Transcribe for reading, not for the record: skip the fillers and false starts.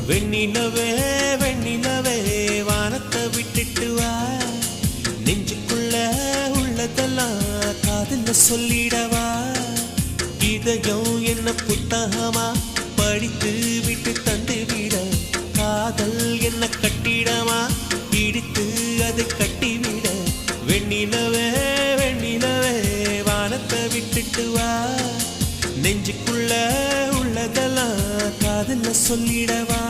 வெண்ணிலவே வெண்ணிலவே வானத்தை விட்டுட்டு வா, நெஞ்சுக்குள்ள உள்ளதெல்லாம் காதுல சொல்லிடவா. இதயம் என்ன புத்தகமா படித்து விட்டு தந்து விட, காதல் என்ன கட்டிடமா இடித்து அதை கட்டிவிட. வெண்ணிலவே வெண்ணிலவே வானத்தை விட்டுட்டு வா, நெஞ்சுக்குள்ள உள்ளதெல்லாம் காதுல சொல்லிடவா.